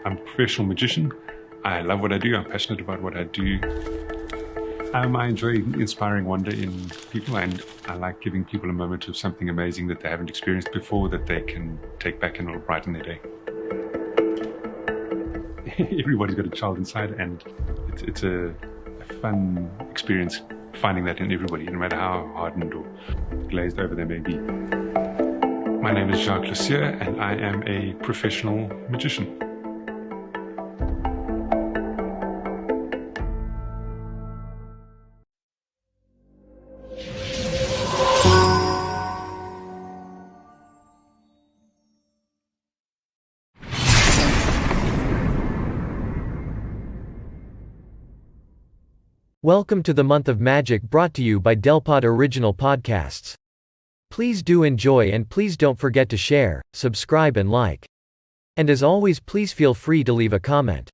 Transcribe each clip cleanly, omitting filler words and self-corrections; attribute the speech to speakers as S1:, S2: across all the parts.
S1: I'm a professional magician. I love what I do. I'm passionate about what I do. I enjoy inspiring wonder in people, and I like giving people a moment of something amazing that they haven't experienced before that they can take back and it'll brighten their day. Everybody's got a child inside, and it's a fun experience finding that in everybody, no matter how hardened or glazed over they may be. My name is Jacques, Sueur, and I am a professional magician.
S2: Welcome to the month of magic, brought to you by Delpod Original Podcasts. Please do enjoy, and please don't forget to share, subscribe and like. And as always, please feel free to leave a comment.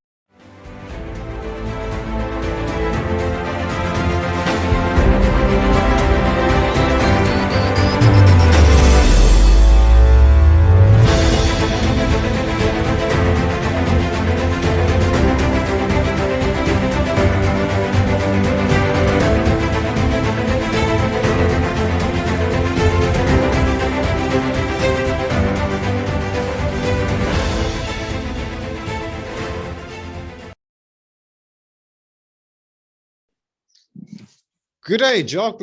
S3: Good day, Jacques.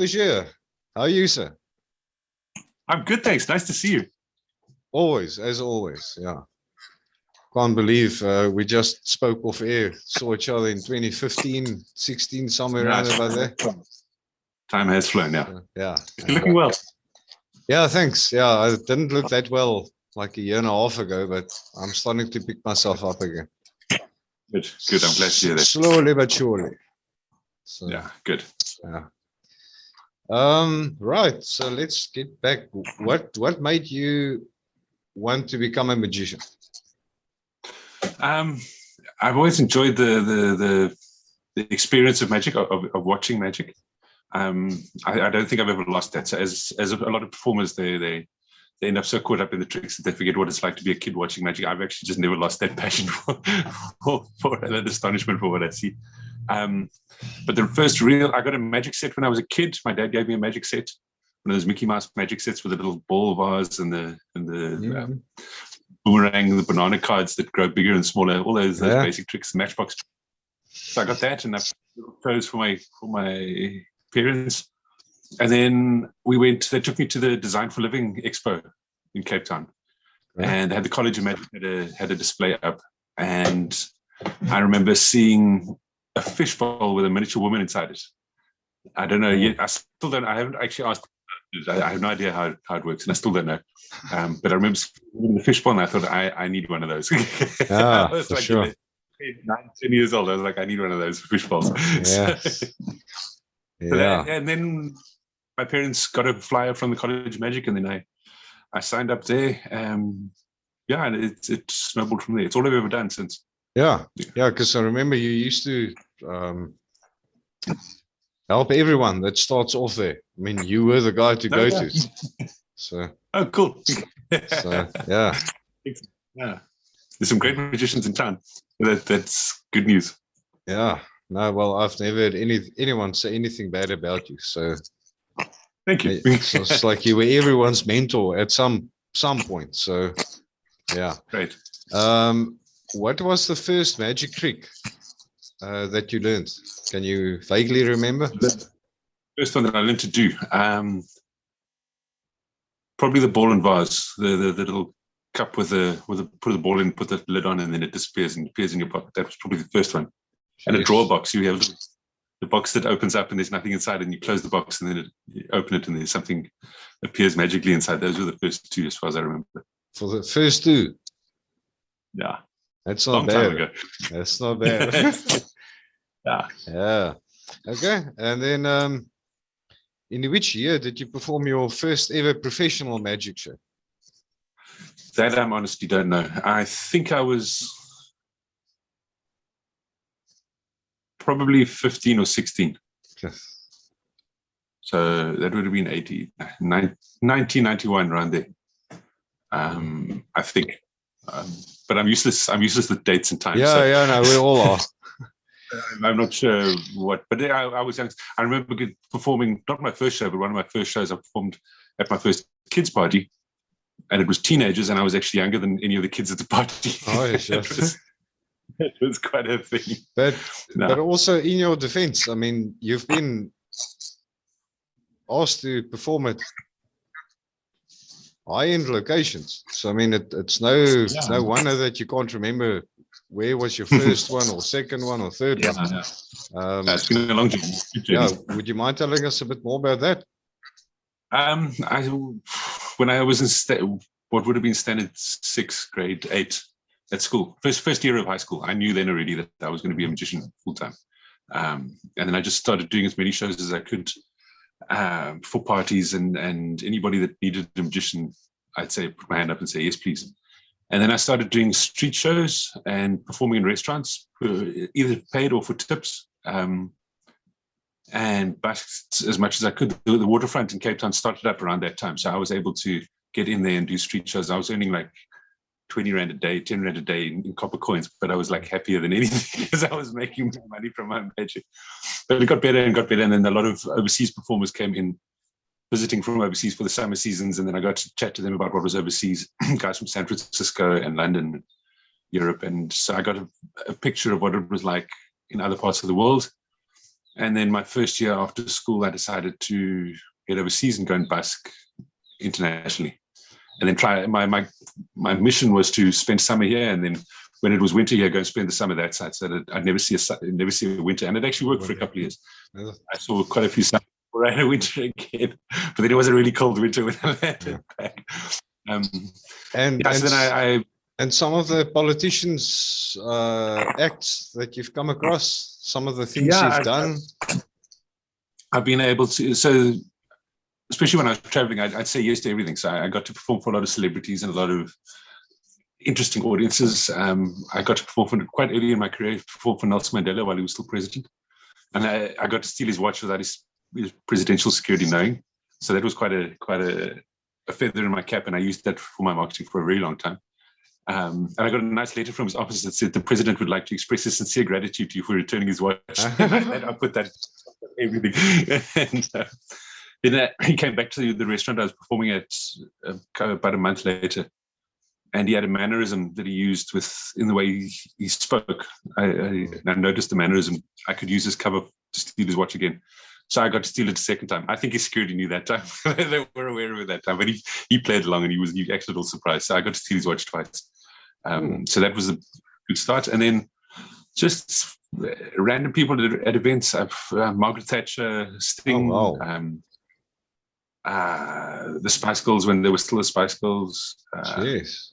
S3: How are you, sir?
S1: I'm good, thanks. Nice to see you.
S3: Always, as always, yeah. Can't believe we just spoke off air, saw each other in 2015, 16, somewhere around about there.
S1: Time has flown now.
S3: Yeah.
S1: You're looking well.
S3: Yeah, thanks. Yeah, I didn't look that well like a year and a half ago, but I'm starting to pick myself up again.
S1: Good. I'm glad to hear that.
S3: Slowly but surely. So,
S1: Yeah, good.
S3: yeah. Right. So let's get back. What made you want to become a magician?
S1: I've always enjoyed the experience of magic, of watching magic. I don't think I've ever lost that. So as a lot of performers, they end up so caught up in the tricks that they forget what it's like to be a kid watching magic. I've actually just never lost that passion for that astonishment for what I see. But the first I got a magic set when I was a kid. My dad gave me a magic set, one of those Mickey Mouse magic sets with the little ball vase and the boomerang, the banana cards that grow bigger and smaller, all those basic tricks, matchbox. So I got that, and I chose for my parents. And then they took me to the Design for Living Expo in Cape Town. Right. And they had the College of Magic had a display up. And I remember seeing a fishbowl with a miniature woman inside it. I don't know yet. I haven't actually asked. I have no idea how it works, and I still don't know. But I remember seeing the fishbowl, and I thought, I need one of those. I was like, sure. 9-10 years old. I was like, I need one of those fishbowls.
S3: Yes.
S1: And then my parents got a flyer from the College of Magic, and then I signed up there. And it snowballed from there. It's all I've ever done since.
S3: Yeah, because I remember you used to help everyone that starts off there. I mean, you were the guy to go to. So.
S1: Oh, cool.
S3: So, yeah.
S1: Yeah. There's some great magicians in town. That's good news.
S3: Yeah. No, well, I've never heard anyone say anything bad about you. So.
S1: Thank you.
S3: It's like you were everyone's mentor at some point. So, yeah.
S1: Great.
S3: What was the first magic trick that you learned? Can you vaguely remember?
S1: The first one that I learned to do, probably the ball and vase, the little cup put the ball in, put the lid on, and then it disappears and appears in your pocket. That was probably the first one. And a drawer box. You have the box that opens up and there's nothing inside, and you close the box and then you open it and there's something appears magically inside. Those were the first two, as far as I remember.
S3: For the first two?
S1: Yeah.
S3: That's not bad. That's not bad. Yeah. Okay. And then in which year did you perform your first ever professional magic show?
S1: That I honestly don't know. I think I was probably 15 or 16.
S3: Okay.
S1: So that would have been 1991, around there. I think. but I'm useless. I'm useless with dates and times.
S3: Yeah, no, we all are.
S1: I'm not sure what, but I was young. I remember performing, not my first show, but one of my first shows I performed at my first kids' party, and it was teenagers, and I was actually younger than any of the kids at the party.
S3: Oh, yes.
S1: It was quite a thing.
S3: But also, in your defense, I mean, you've been asked to perform at high-end locations. So, I mean, it's no wonder that you can't remember where was your first one or second one or third one.
S1: It's been a long journey.
S3: Yeah, would you mind telling us a bit more about that?
S1: When I was in what would have been standard 6th grade, 8 at school, first year of high school, I knew then already that I was going to be a magician full time. And then I just started doing as many shows as I could for parties, and anybody that needed a magician, I'd say put my hand up and say yes, please. And then I started doing street shows and performing in restaurants, either paid or for tips. And busked as much as I could. The waterfront in Cape Town started up around that time, so I was able to get in there and do street shows. I was earning like 20 Rand a day, 10 Rand a day in copper coins, but I was like happier than anything because I was making more money from my magic. But it got better and then a lot of overseas performers came in, visiting from overseas for the summer seasons, and then I got to chat to them about what was overseas, guys from San Francisco and London, Europe, and so I got a picture of what it was like in other parts of the world. And then my first year after school, I decided to head overseas and go and busk internationally. And then try, my mission was to spend summer here, and then when it was winter here, go and spend the summer that side, so that I'd never see a winter. And it actually worked for a couple of years. I saw quite a few summers before I had a winter again, but then it was a really cold winter when I landed back.
S3: And some of the politicians' acts that you've come across, some of the things you've done.
S1: I've been able to, so especially when I was traveling, I'd say yes to everything. So I got to perform for a lot of celebrities and a lot of interesting audiences. I got to perform quite early in my career, perform for Nelson Mandela while he was still president. And I got to steal his watch without his presidential security knowing. So that was quite a feather in my cap, and I used that for my marketing for a very long time. And I got a nice letter from his office that said the president would like to express his sincere gratitude to you for returning his watch. And I put that everything. And then he came back to the restaurant I was performing at about a month later, and he had a mannerism that he used in the way he spoke. I noticed the mannerism. I could use his cover to steal his watch again. So I got to steal it a second time. I think his security knew that time. They were aware of it that time, but he played along, and he acted a little surprised. So I got to steal his watch twice. So that was a good start. And then just random people at events. Margaret Thatcher, Sting, the Spice Girls when there were still the Spice Girls.
S3: Yes.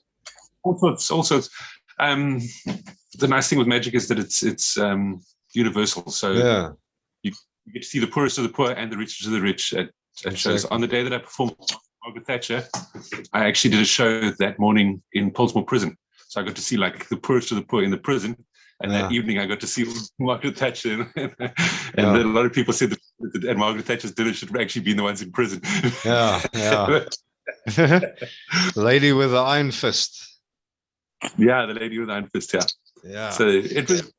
S1: All sorts. The nice thing with magic is that it's universal. So you get to see the poorest of the poor and the richest of the rich at shows. On the day that I performed Margaret Thatcher, I actually did a show that morning in Polesmore Prison. So I got to see like the poorest of the poor in the prison. And that evening I got to see Margaret Thatcher. And a lot of people said that at Margaret Thatcher's dinner should actually be the ones in prison.
S3: The lady with the iron fist.
S1: Yeah, the lady with the iron fist, So it was...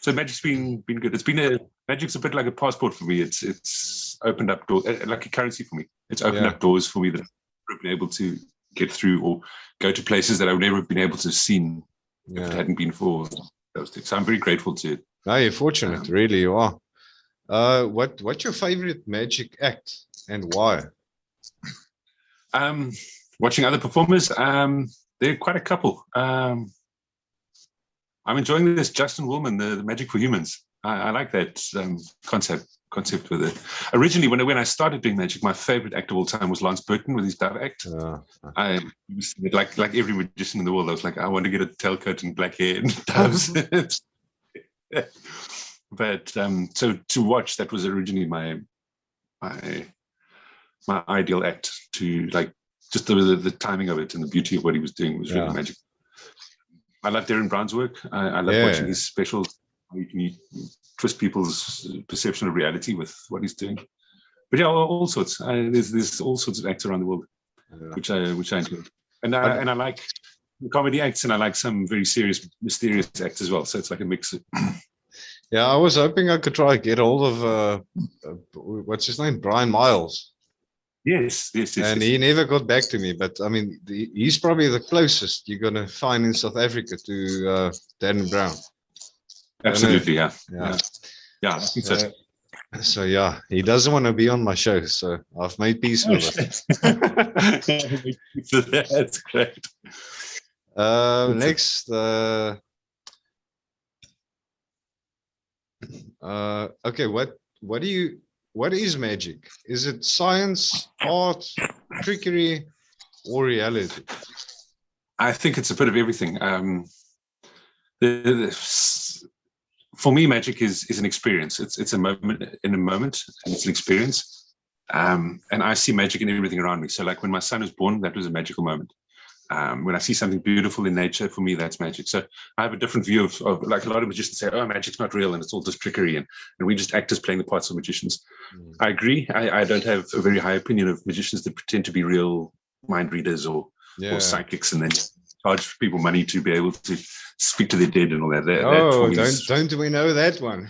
S1: So magic's been good. Magic's a bit like a passport for me. It's opened up doors, like a currency for me. It's opened up doors for me that I've been able to get through or go to places that I would never have been able to have seen if it hadn't been for those things. So I'm very grateful to it.
S3: No, you're fortunate, really you are. What's your favorite magic act and why?
S1: Watching other performers, there are quite a couple. I'm enjoying this Justin Willman, the Magic for Humans. I like that concept with it. Originally, when I started doing magic, my favorite act of all time was Lance Burton with his dove act. I was like every magician in the world. I was like, I want to get a tailcoat and black hair and doves. But so to watch, that was originally my ideal act. To like just the timing of it and the beauty of what he was doing was really magic. I love Darren Brown's work. I love watching his specials. You can twist people's perception of reality with what he's doing. But all sorts. There's all sorts of acts around the world, which I enjoy. And I like comedy acts, and I like some very serious, mysterious acts as well. So it's like a mix.
S3: Yeah, I was hoping I could try to get hold of what's his name, Brian Miles.
S1: Yes.
S3: And he never got back to me. But I mean, he's probably the closest you're gonna find in South Africa to Darren Brown.
S1: Absolutely, yeah. I think so.
S3: So yeah, he doesn't want to be on my show, so I've made peace with it.
S1: That's great.
S3: Next, okay, what is magic? Is it science, art, trickery, or reality?
S1: I think it's a bit of everything. For me, magic is an experience. It's a moment in a moment, and it's an experience. And I see magic in everything around me. So like when my son was born, that was a magical moment. When I see something beautiful in nature, for me, that's magic. So I have a different view of like a lot of magicians say, oh, magic's not real and it's all just trickery. And we just actors playing the parts of magicians. I agree. I don't have a very high opinion of magicians that pretend to be real mind readers or psychics and then charge people money to be able to speak to their dead and all that.
S3: Don't we know that one?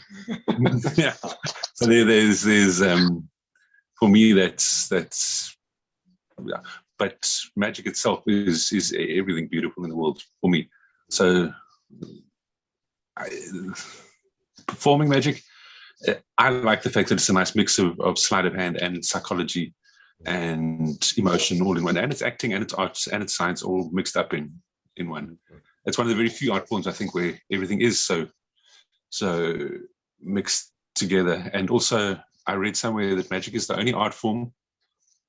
S1: Yeah. So there's for me that's yeah. But magic itself is everything beautiful in the world for me. So performing magic, I like the fact that it's a nice mix of sleight of hand and psychology and emotion all in one. And it's acting and it's arts and it's science all mixed up in one. It's one of the very few art forms, I think, where everything is so mixed together. And also, I read somewhere that magic is the only art form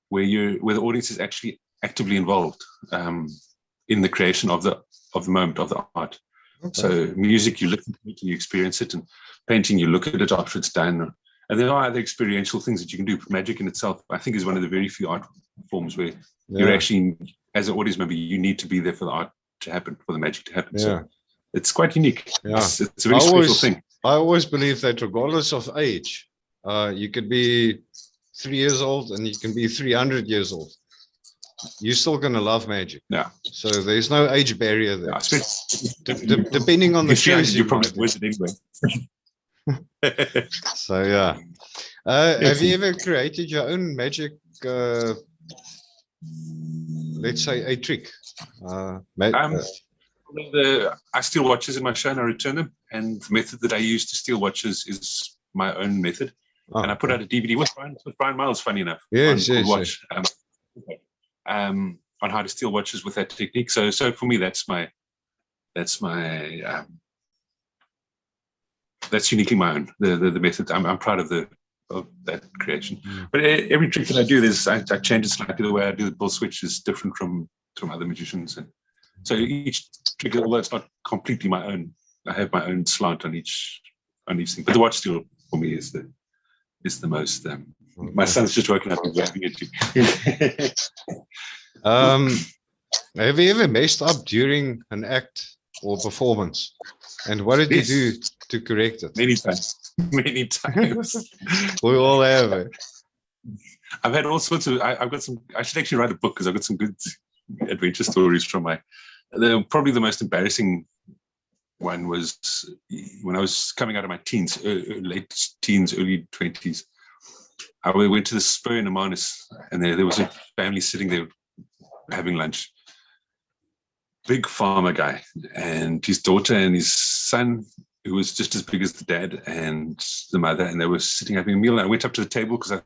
S1: where the audience is actually actively involved in the creation of the moment of the art. Okay. So music, you listen to it, you experience it, and painting, you look at it after it's done. And there are other experiential things that you can do. Magic in itself, I think, is one of the very few art forms where you're actually, as an audience member, you need to be there for the art to happen, for the magic to happen. Yeah. So it's quite unique. Yeah. It's a very special thing.
S3: I always believe that regardless of age, you could be 3 years old and you can be 300 years old. You're still going to love magic.
S1: Yeah.
S3: So there's no age barrier there. Depending on the shows
S1: you probably was it anyway.
S3: So yeah. Have you ever created your own magic, let's say a trick?
S1: I steal watches in my show and I return them. And the method that I use to steal watches is my own method. Oh, and I put out a DVD with Brian Miles, funny enough.
S3: Yes.
S1: On how to steal watches with that technique. So for me, that's uniquely my own. The method. I'm proud of that creation. But every trick that I do, I change it slightly. The way I do the bull switch is different from other magicians, and so each trick, although it's not completely my own, I have my own slant on each thing. But the watch steal for me is the most. My son's just woken up and laughing at you.
S3: Have you ever messed up during an act or performance? And what did you do to correct it?
S1: Many times.
S3: We all have it.
S1: I've had all sorts of. I've got some. I should actually write a book because I've got some good adventure stories from probably the most embarrassing one was when I was coming out of my teens, late teens, early 20s. I went to the Sueur in Amanus, and there was a family sitting there having lunch. Big farmer guy, and his daughter and his son, who was just as big as the dad and the mother, and they were sitting having a meal. And I went up to the table because I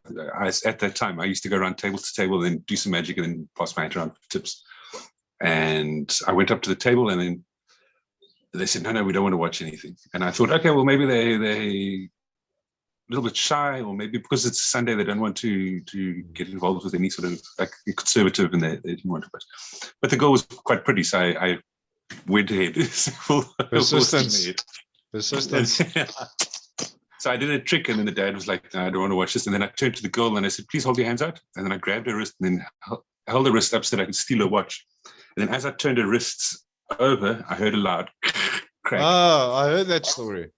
S1: at that time I used to go around table to table and do some magic and then pass my hand around for tips. And I went up to the table, and then they said, "No, we don't want to watch anything." And I thought, okay, well, maybe they a little bit shy, or maybe because it's Sunday, they don't want to get involved with any sort of like conservative, and they didn't want to watch. But the girl was quite pretty, so I went ahead.
S3: Persistence.
S1: So I did a trick, and then the dad was like, "No, I don't want to watch this." And then I turned to the girl and I said, "Please hold your hands out." And then I grabbed her wrist and then held her wrist up so that I could steal her watch. And then as I turned her wrists over, I heard a loud crack.
S3: Oh, I heard that story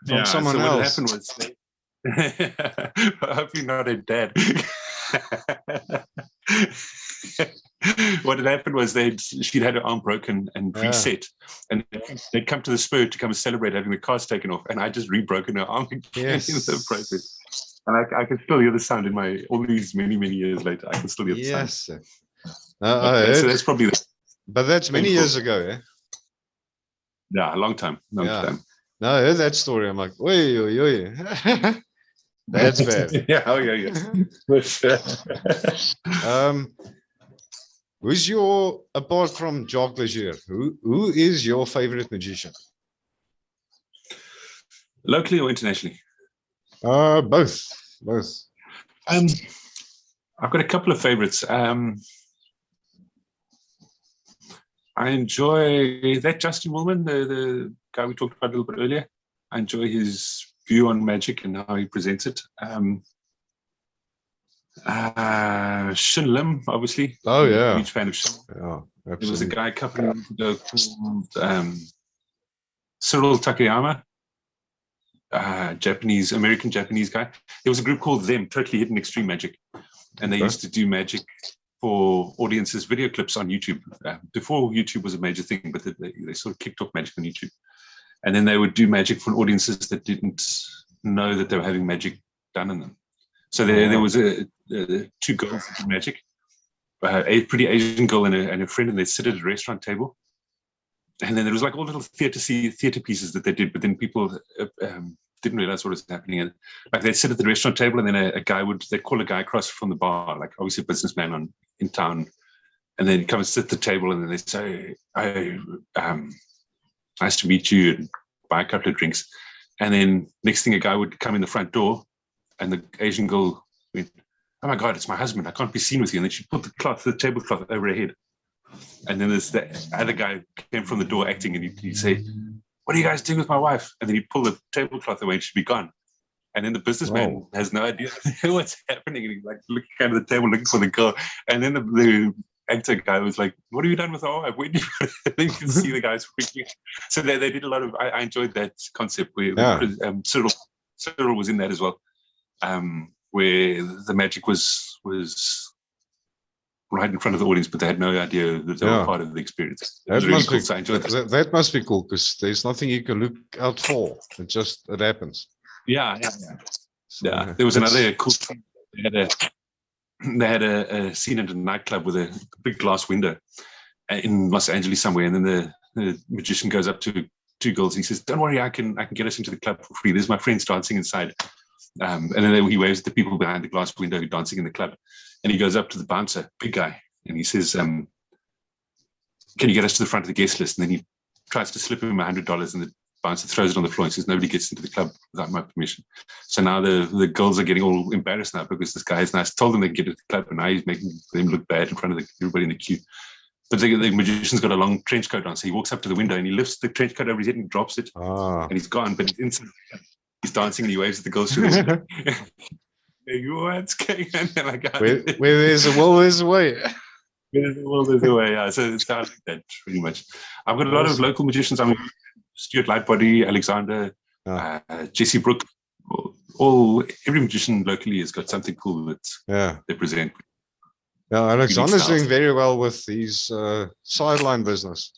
S3: from someone else.
S1: What happened was, hopefully not a dad. what had happened was she'd had her arm broken and reset, and they'd come to the Sueur to come and celebrate having the cast taken off, and I just re-broken her arm again in the process. And I can still hear the sound in all these many years later. I can still hear the sound.
S3: Yes.
S1: So that's probably
S3: but that's many years ago, eh?
S1: Yeah, a long time. Long time.
S3: No, I heard that story. I'm like, oi. That's bad.
S1: Yeah.
S3: Who's apart from Jacques, who is your favorite magician?
S1: Locally or internationally?
S3: Both.
S1: I've got a couple of favorites. I enjoy that Justin Willman, the guy we talked about a little bit earlier. I enjoy his view on magic and how he presents it. Shin Lim, obviously.
S3: Oh, yeah.
S1: Huge fan of Shin.
S3: Yeah, absolutely.
S1: There was a guy a couple of years ago called Cyril Takayama, American Japanese guy. There was a group called Them, Totally Hidden Extreme Magic. And they used to do magic for audiences, video clips on YouTube. Before YouTube was a major thing, but they sort of kicked off magic on YouTube. And then they would do magic for audiences that didn't know that they were having magic done in them. So there was two girls that did magic, a pretty Asian girl and a friend, and they sit at a restaurant table. And then there was like all little theater pieces that they did, but then people didn't realize what was happening. And like they'd sit at the restaurant table, and then they'd call a guy across from the bar, like obviously a businessman in town, and then he'd come and sit at the table, and then they'd say, nice to meet you, and buy a couple of drinks. And then next thing, a guy would come in the front door, and the Asian girl went, oh my God, it's my husband. I can't be seen with you. And then she put the tablecloth over her head. And then there's the other guy came from the door acting, and he'd say, what are you guys doing with my wife? And then he'd pull the tablecloth away and she'd be gone. And then the businessman has no idea what's happening. And he's like looking under the table, looking for the girl. And then the actor guy was like, what have you done with our wife? Where do you then you can see the guys freaking. So they did a lot of, I enjoyed that concept where Cyril was in that as well, where the magic was right in front of the audience, but they had no idea that they were part of the experience.
S3: That
S1: really
S3: must
S1: cool.
S3: be,
S1: So I enjoyed that.
S3: That must be cool, because there's nothing you can look out for. It happens.
S1: Yeah. There was another cool thing. They had a scene at a nightclub with a big glass window in Los Angeles somewhere, and then the magician goes up to two girls and he says, don't worry, I can get us into the club for free. There's my friends dancing inside. And then he waves at the people behind the glass window dancing in the club. And he goes up to the bouncer, big guy, and he says, can you get us to the front of the guest list? And then he tries to slip him $100, and the bouncer throws it on the floor and says, nobody gets into the club without my permission. So now the girls are getting all embarrassed now, because this guy has now told them they can get into the club, and now he's making them look bad in front of everybody in the queue. But the magician's got a long trench coat on, so he walks up to the window and he lifts the trench coat over his head and drops it, and he's gone. But he's inside. He's dancing and he waves at the girls through the window. What's going on? Like,
S3: where there's a will, there's a way.
S1: Where there's a will, there's a way. Yeah. So it's kind of like that, pretty much. I've got a lot of local magicians. Stuart Lightbody, Alexander, Jesse Brooke. Every magician locally has got something cool that they present.
S3: Yeah, Alexander's doing very well with his sideline business.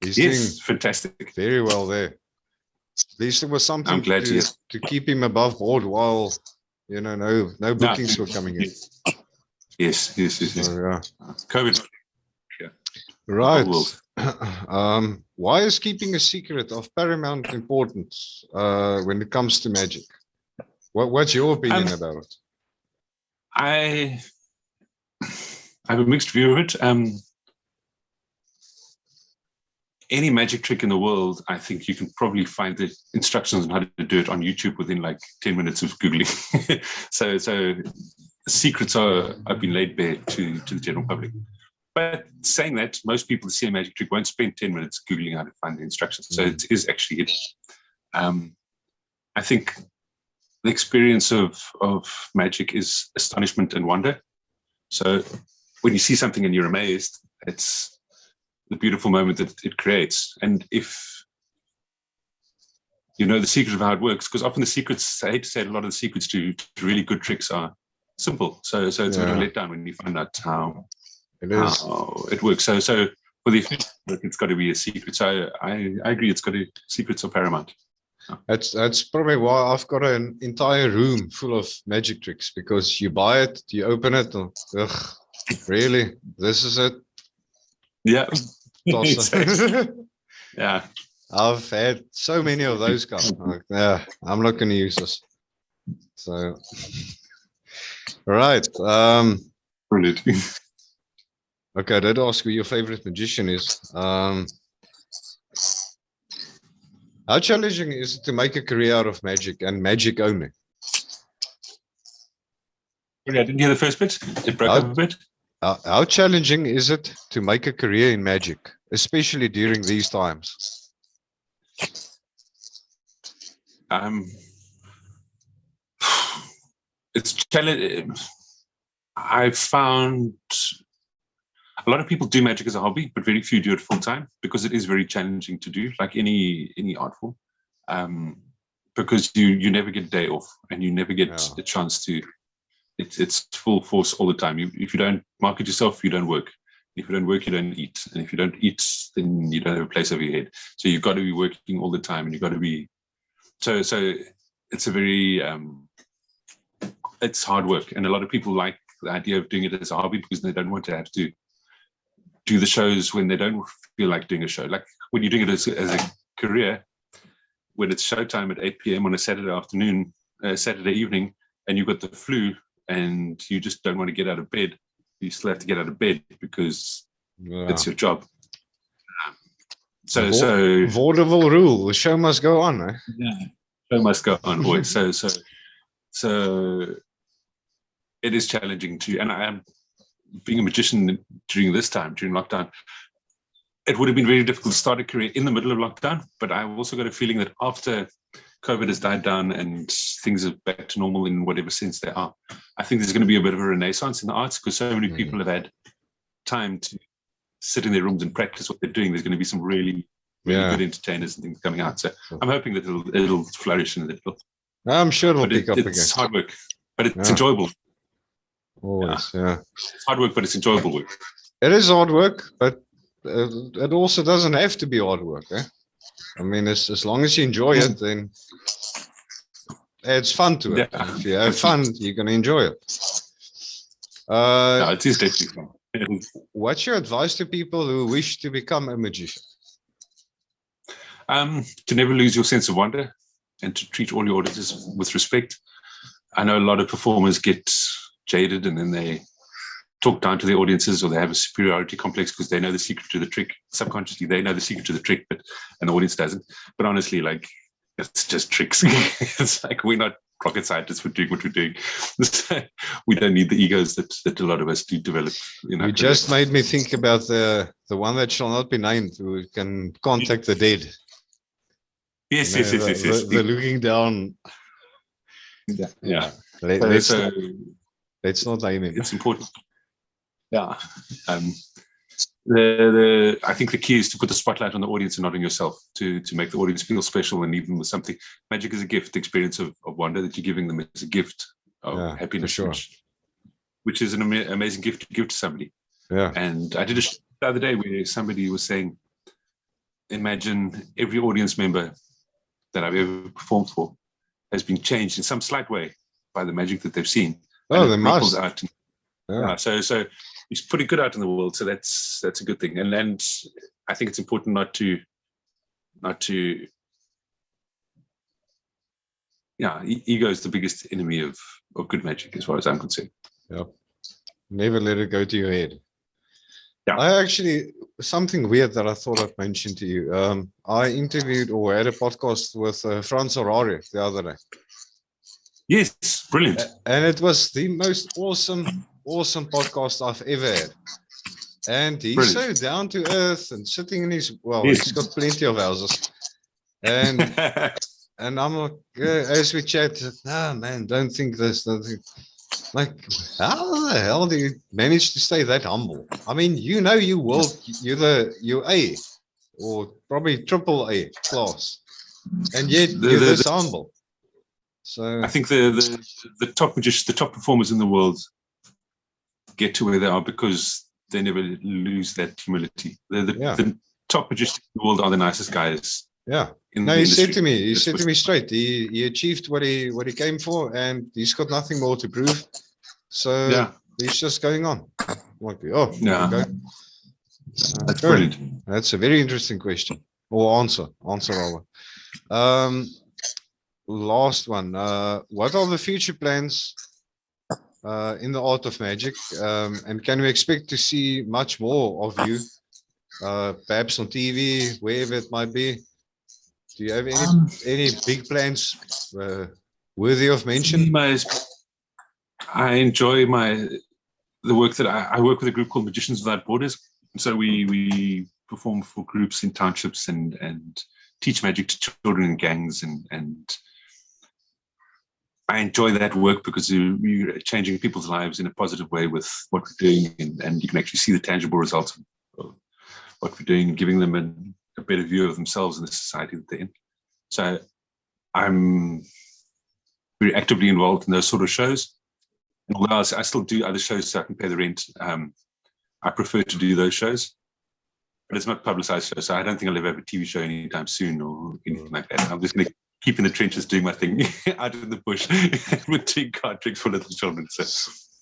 S3: He's doing
S1: fantastic.
S3: Very well there. At least there was something
S1: I'm glad
S3: to keep him above board while no bookings were coming in.
S1: Yes.
S3: So,
S1: COVID. Yeah.
S3: Right. Why is keeping a secret of paramount importance when it comes to magic? What's your opinion about it?
S1: I have a mixed view of it. Any magic trick in the world, I think you can probably find the instructions on how to do it on YouTube within like 10 minutes of Googling. so secrets have been laid bare to the general public. But saying that, most people that see a magic trick won't spend 10 minutes Googling how to find the instructions. So it is actually it. I think the experience of magic is astonishment and wonder. So when you see something and you're amazed, it's the beautiful moment that it creates. And if you know the secret of how it works, because often the secrets, I hate to say it, a lot of the secrets to really good tricks are simple. So it's a bit of a letdown when you find out
S3: It is.
S1: how it works. So for the effective work, it's got to be a secret. So I agree. Secrets are paramount.
S3: That's probably why I've got an entire room full of magic tricks, because you buy it, you open it, and really, this is it.
S1: Yeah.
S3: Exactly.
S1: Yeah.
S3: I've had so many of those guys. Like, yeah, I'm not going to use this. So, right.
S1: Brilliant.
S3: Okay, I did ask who your favorite magician is. How challenging is it to make a career out of magic and magic only?
S1: Sorry, I didn't hear the first bit. It broke up a bit.
S3: How challenging is it to make a career in magic, especially during these times?
S1: It's challenging. I've found a lot of people do magic as a hobby, but very few do it full time, because it is very challenging to do, like any art form. Because you never get a day off, and you never get a chance to. It's full force all the time. If you don't market yourself, you don't work. If you don't work, you don't eat, and if you don't eat, then you don't have a place over your head. So you've got to be working all the time, and you've got to be. So it's a very it's hard work, and a lot of people like the idea of doing it as a hobby because they don't want to have to do the shows when they don't feel like doing a show. Like when you're doing it as a career, when it's showtime at 8 p.m. on a Saturday afternoon, Saturday evening, and you've got the flu and you just don't want to get out of bed, you still have to get out of bed because it's your job. So
S3: vaudeville rule: the show must go on. Eh?
S1: Yeah, show must go on, boys. So it is challenging too, and I am being a magician during this time, during lockdown. It would have been very difficult to start a career in the middle of lockdown, but I've also got a feeling that after COVID has died down and things are back to normal in whatever sense they are, I think there's going to be a bit of a renaissance in the arts, because so many people have had time to sit in their rooms and practice what they're doing. There's going to be some really good entertainers and things coming out. So I'm hoping that it'll flourish and
S3: I'm sure it'll pick up again.
S1: It's hard work, but it's enjoyable.
S3: Always,
S1: It's hard work, but it's enjoyable work.
S3: It is hard work, but it also doesn't have to be hard work. Eh? I mean, as long as you enjoy it, then it's fun to it.
S1: Yeah.
S3: If you have fun, you're going to enjoy it.
S1: It is definitely fun.
S3: What's your advice to people who wish to become a magician?
S1: To never lose your sense of wonder and to treat all your audiences with respect. I know a lot of performers get jaded and then they talk down to their audiences, or they have a superiority complex because they know the secret to the trick. Subconsciously, they know the secret to the trick, and the audience doesn't. But honestly, like, it's just tricks. It's like we're not rocket scientists for doing what we're doing. We don't need the egos that a lot of us do develop.
S3: You just made me think about the one that shall not be named, who can contact the dead.
S1: Yes.
S3: They're looking down.
S1: Yeah.
S3: Let's not name it.
S1: It's important. Yeah. I think the key is to put the spotlight on the audience and not on yourself, to make the audience feel special and leave them with something. Magic is a gift. The experience of wonder that you're giving them is a gift of happiness,
S3: sure.
S1: which is an amazing gift to give to somebody.
S3: Yeah.
S1: And I did a show the other day where somebody was saying, imagine every audience member that I've ever performed for has been changed in some slight way by the magic that they've seen.
S3: Oh, they must.
S1: So he's putting good out in the world, so that's a good thing. And I think it's important not to ego is the biggest enemy of good magic, as far as I'm concerned.
S3: Yeah. Never let it go to your head.
S1: Yeah.
S3: I actually, something weird that I thought I'd mention to you. I interviewed or had a podcast with Frans Harare the other day.
S1: Yes, brilliant.
S3: And it was the most awesome podcast I've ever had. And he's so down to earth and sitting in his, he's got plenty of houses. And I'm like, as we chat, man, don't think this, don't think. Like, how the hell do you manage to stay that humble? I mean, you're A or probably triple A class, and yet you're this humble. So
S1: I think the top magicians, the top performers in the world get to where they are because they never lose that humility. The top magicians in the world are the nicest guys.
S3: Yeah.
S1: In
S3: No,
S1: the
S3: he
S1: industry.
S3: said to me, straight, he achieved what he came for, and he's got nothing more to prove. So he's just going on. Like, okay.
S1: That's brilliant.
S3: That's a very interesting question or answer rather. Last one. What are the future plans in the art of magic? And can we expect to see much more of you, perhaps on TV, wherever it might be? Do you have any big plans worthy of mention?
S1: I enjoy the work that I work with a group called Magicians Without Borders. So we perform for groups in townships and teach magic to children in gangs, and I enjoy that work because we're changing people's lives in a positive way with what we're doing, and you can actually see the tangible results of what we're doing, giving them a better view of themselves and the society that they're in. So I'm very actively involved in those sort of shows. And although I still do other shows so I can pay the rent, I prefer to do those shows. But it's not publicized shows, so I don't think I'll ever have a TV show anytime soon or anything like that. I'm just going to keep in the trenches doing my thing out in the bush with doing card tricks for little children. So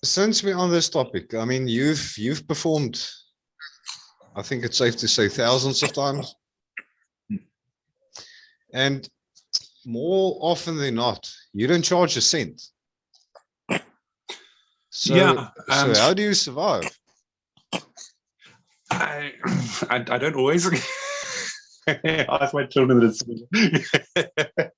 S3: since we're on this topic, I mean, you've performed, I think it's safe to say, thousands of times. And more often than not, you don't charge a cent. So, so how do you survive?
S1: I don't always ask my children that.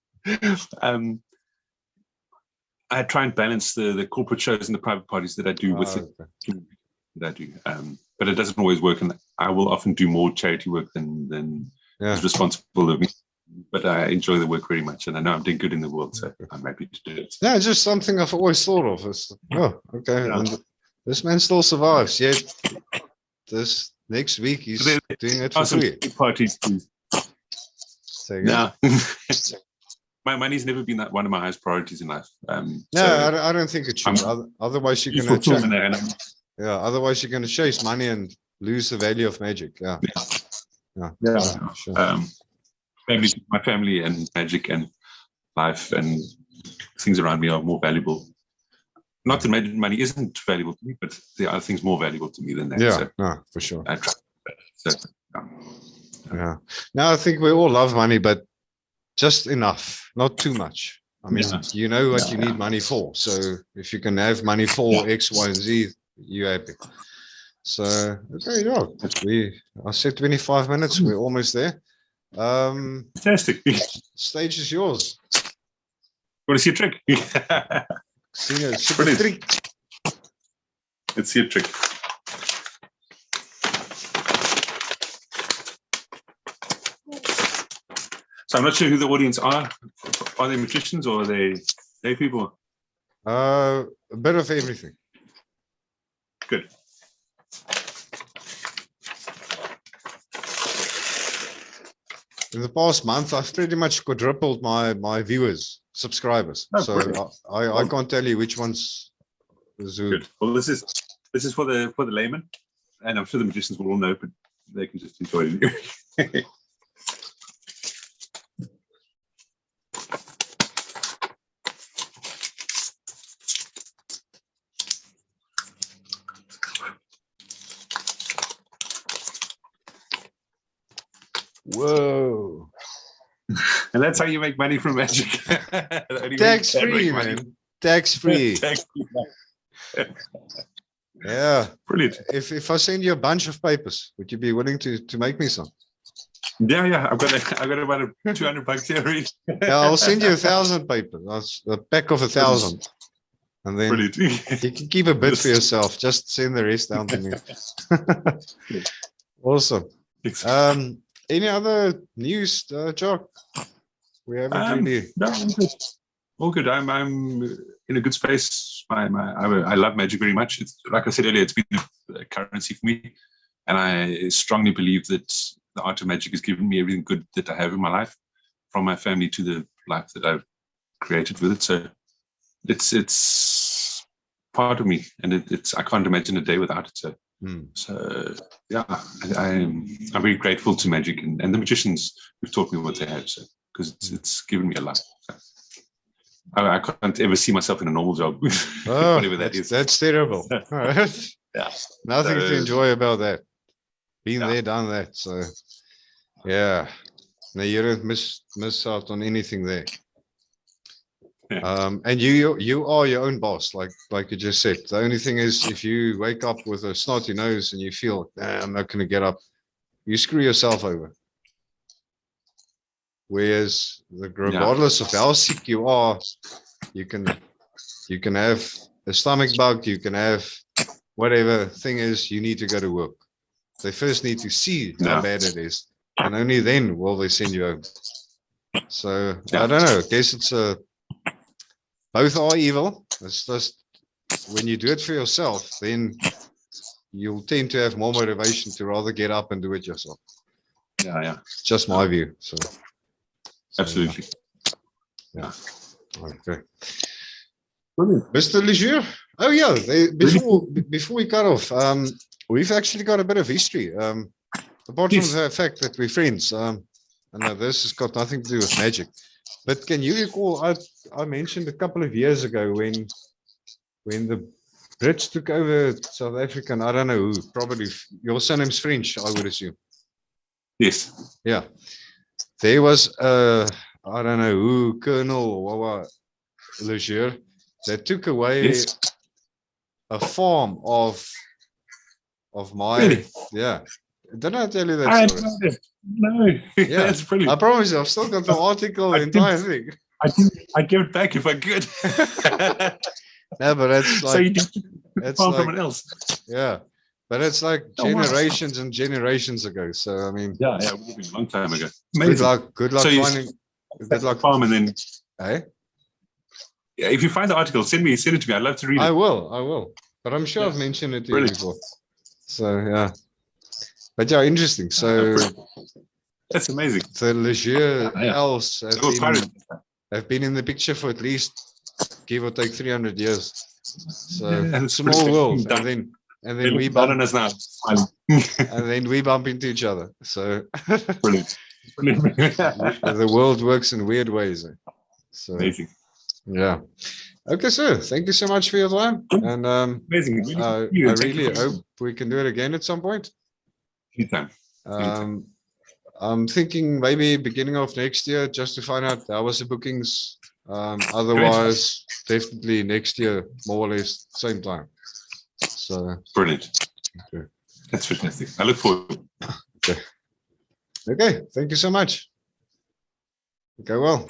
S1: I try and balance the corporate shows and the private parties that I do with it. That I do, but it doesn't always work, and I will often do more charity work than is responsible of me. But I enjoy the work very much, and I know I'm doing good in the world, so I'm happy to do it.
S3: Yeah, just something I've always thought of. It's, and this man still survives. Yet this next week he's doing it for free.
S1: Parties too. No. My money's never been one of my highest priorities in life.
S3: I don't think it should. Otherwise, you're going to otherwise you're going to chase money and lose the value of magic. Sure.
S1: My family and magic and life and things around me are more valuable. Not that money isn't valuable to me, but there are things more valuable to me than that.
S3: Yeah, for sure.
S1: I try.
S3: Now I think we all love money, but just enough, not too much. I mean, you know what you need money for. So if you can have money for X, Y, and Z, you're happy. So I said 25 minutes. We're almost there.
S1: Fantastic.
S3: Stage is yours.
S1: Want to see a trick?
S3: See a trick.
S1: Let's see a trick. So I'm not sure who the audience are. Are they magicians or are they lay people?
S3: A bit of everything.
S1: Good.
S3: In the past month, I've pretty much quadrupled my viewers, subscribers. So I can't tell you which ones.
S1: Good. Well, this is for the layman, and I'm sure the magicians will all know, but they can just enjoy it.
S3: Whoa.
S1: And that's how you make money from magic.
S3: Tax free, man. Tax free. Yeah.
S1: Brilliant.
S3: If I send you a bunch of papers, would you be willing to make me some?
S1: Yeah. I've got about $200 here already.
S3: I'll send you 1,000 papers. A pack of 1,000. And then
S1: brilliant.
S3: You can keep a bit for yourself. Just send the rest down to me. Awesome. Any other news, Jacques? We haven't really.
S1: No, all good. I'm in a good space. I love magic very much. It's, like I said earlier, it's been a currency for me, and I strongly believe that the art of magic has given me everything good that I have in my life, from my family to the life that I've created with it. So it's part of me, and it's I can't imagine a day without it. So So yeah, I'm very grateful to magic and the magicians who've taught me what they have. So because it's given me a life. So, I can't ever see myself in a normal job, whatever that is.
S3: That's terrible.
S1: Yeah,
S3: nothing to enjoy about that. Been there, done that. So yeah, no, you don't miss out on anything there.
S1: Yeah.
S3: And you are your own boss, like you just said. The only thing is, if you wake up with a snotty nose and you feel, nah, I'm not going to get up, you screw yourself over. Whereas, regardless of how sick you are, you can have a stomach bug, you can have whatever thing is, you need to go to work. They first need to see how bad it is, and only then will they send you home. So I don't know. I guess it's both are evil. It's just when you do it for yourself, then you'll tend to have more motivation to rather get up and do it yourself.
S1: Yeah.
S3: Just my view. So
S1: absolutely.
S3: Yeah. Okay.
S1: Brilliant.
S3: Mr. Lejeune. Oh yeah. Before we cut off, we've actually got a bit of history. Apart from the fact that we're friends, I know this has got nothing to do with magic. But can you recall, I mentioned a couple of years ago when the Brits took over South Africa, and I don't know who, probably your surname's French, I would assume.
S1: Yes.
S3: Yeah. There was I don't know who, Colonel Wawa Lejeune, that took away a farm of my yeah. Didn't I tell you that story?
S1: No. Yeah, that's brilliant.
S3: I promise you, I've still got the article, the entire thing.
S1: I'd give it back if I could.
S3: No, but it's like,
S1: so you did farm someone else.
S3: Yeah, but it's like generations and generations ago. So I mean,
S1: yeah, it would have been a long time ago.
S3: Amazing. Good luck
S1: so
S3: finding. Good luck
S1: farm, and then.
S3: Hey.
S1: Yeah, if you find the article, send it to me. I'd love to read it.
S3: I will. But I'm sure I've mentioned it to you before. So yeah. But yeah, interesting. So
S1: that's amazing.
S3: The Lejeune elves have been in the picture for at least, give or take, 300 years. So small world, and then we bump
S1: us now.
S3: and then we bump into each other. So
S1: brilliant.
S3: The world works in weird ways. So
S1: amazing.
S3: Yeah. Okay, sir. Thank you so much for your time. And
S1: amazing.
S3: I really hope we can do it again at some point.
S1: Anytime.
S3: I'm thinking maybe beginning of next year, just to find out how was the bookings. Otherwise, definitely next year, more or less same time. So
S1: brilliant.
S3: Okay.
S1: That's fantastic. I look forward.
S3: Okay. Okay. Thank you so much. Okay. Well.